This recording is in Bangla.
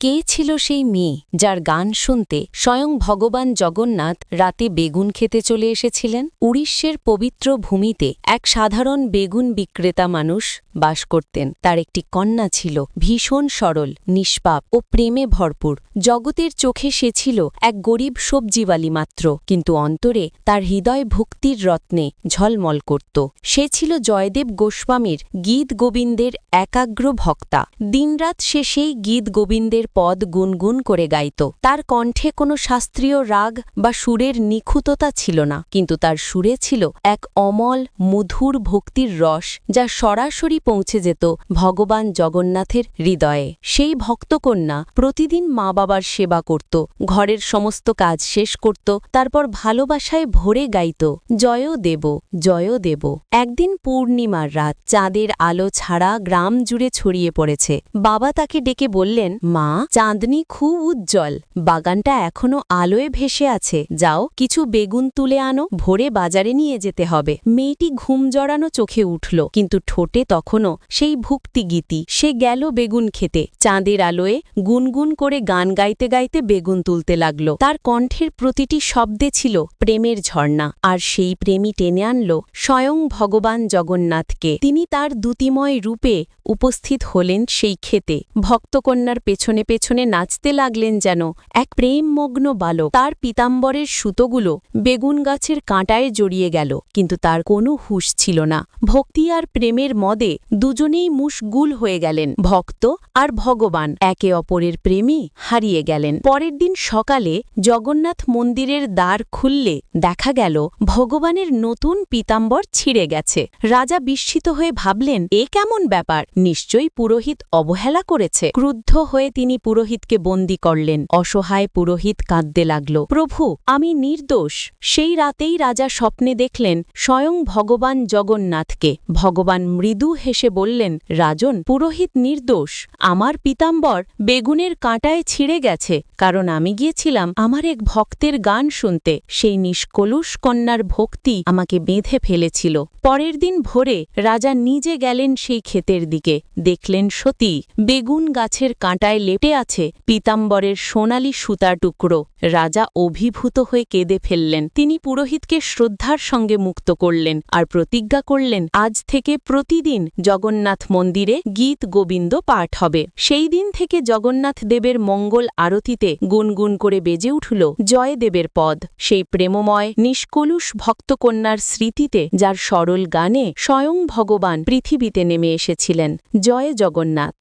কে ছিল সেই মেয়ে যার গান শুনতে স্বয়ং ভগবান জগন্নাথ রাতে বেগুন খেতে চলে এসেছিলেন? উড়িষ্যের পবিত্র ভূমিতে এক সাধারণ বেগুন বিক্রেতা মানুষ বাস করতেন। তার একটি কন্যা ছিল, ভীষণ সরল, নিষ্পাপ ও প্রেমে ভরপুর। জগতের চোখে সে ছিল এক গরিব সবজিওয়ালি মাত্র, কিন্তু অন্তরে তার হৃদয় ভক্তির রত্নে ঝলমল করত। সে ছিল জয়দেব গোস্বামীর গীত গোবিন্দের একাগ্র ভক্তা। দিনরাত সে সেই গীত গোবিন্দের পদ গুনগুন করে গাইত। তার কণ্ঠে কোনো শাস্ত্রীয় রাগ বা সুরের নিখুঁততা ছিল না, কিন্তু তার সুরে ছিল এক অমল মধুর ভক্তির রস, যা সরাসরি পৌঁছে যেত ভগবান জগন্নাথের হৃদয়ে। সেই ভক্তকন্যা প্রতিদিন মা বাবার সেবা করত, ঘরের সমস্ত কাজ শেষ করত, তারপর ভালোবাসায় ভরে গাইত, জয় দেব, জয় দেব। একদিন পূর্ণিমার রাত, চাঁদের আলো ছাড়া গ্রাম জুড়ে ছড়িয়ে পড়েছে। বাবা তাকে ডেকে বললেন, মা, চাঁদনি খুব উজ্জ্বল, বাগানটা এখনো আলোয় ভেসে আছে, যাও কিছু বেগুন তুলে আনো, ভোরে বাজারে নিয়ে যেতে হবে। মেয়েটি ঘুম জড়ানো চোখে উঠল, কিন্তু ঠোঁটে তখনও সেই ভক্তিগীতি। সে গেল বেগুন খেতে, চাঁদের আলোয় গুনগুন করে গান গাইতে গাইতে বেগুন তুলতে লাগল। তার কণ্ঠের প্রতিটি শব্দে ছিল প্রেমের ঝর্ণা, আর সেই প্রেমই টেনে আনল স্বয়ং ভগবান জগন্নাথকে। তিনি তার দ্যুতিময় রূপে উপস্থিত হলেন সেই ক্ষেতে। ভক্তকন্যার পেছনে পেছনে নাচতে লাগলেন যেন এক প্রেমমগ্ন বালক। তার পীতাম্বরের সুতোগুলো বেগুন গাছের কাঁটায় জড়িয়ে গেল, কিন্তু তার কোনো হুঁশ ছিল না। ভক্তি আর প্রেমের মদে দুজনেই মুশগুল হয়ে গেলেন। ভক্ত আর ভগবান একে অপরের প্রেমে হারিয়ে গেলেন। পরের দিন সকালে জগন্নাথ মন্দিরের দ্বার খুললে দেখা গেল ভগবানের নতুন পীতাম্বর ছিঁড়ে গেছে। রাজা বিস্মিত হয়ে ভাবলেন, এ কেমন ব্যাপার? নিশ্চয়ই পুরোহিত অবহেলা করেছে। ক্রুদ্ধ হয়ে তিনি পুরোহিতকে বন্দী করলেন। অসহায় পুরোহিত কাঁদতে লাগল, প্রভু, আমি নির্দোষ। সেই রাতেই রাজা স্বপ্নে দেখলেন স্বয়ং ভগবান জগন্নাথকে। ভগবান মৃদু হেসে বললেন, রাজন, পুরোহিত নির্দোষ। আমার পীতাম্বর বেগুনের কাঁটায় ছিঁড়ে গেছে, কারণ আমি গিয়েছিলাম আমার এক ভক্তের গান শুনতে। সেই নিষ্কলুষ কন্যার ভক্তি আমাকে বেঁধে ফেলেছিল। পরের দিন ভোরে রাজা নিজে গেলেন সেই ক্ষেতের দিকে। দেখলেন সতী বেগুন গাছের কাঁটায় লেপটে আছে পীতাম্বরের সোনালি সুতার টুকরো। রাজা অভিভূত হয়ে কেঁদে ফেললেন। তিনি পুরোহিতকে শ্রদ্ধার সঙ্গে মুক্ত করলেন আর প্রতিজ্ঞা করলেন, আজ থেকে প্রতিদিন জগন্নাথ মন্দিরে গীত গোবিন্দ পাঠ হবে। সেই দিন থেকে জগন্নাথ দেবের মঙ্গল আরতিতে গুনগুন করে বেজে উঠল জয়দেবের পদ। সেই প্রেমময় নিষ্কলুষ ভক্তকন্যার স্মৃতিতে, যার সরল গানে স্বয়ং ভগবান পৃথিবীতে নেমে এসেছিলেন। জয় জগন্নাথ।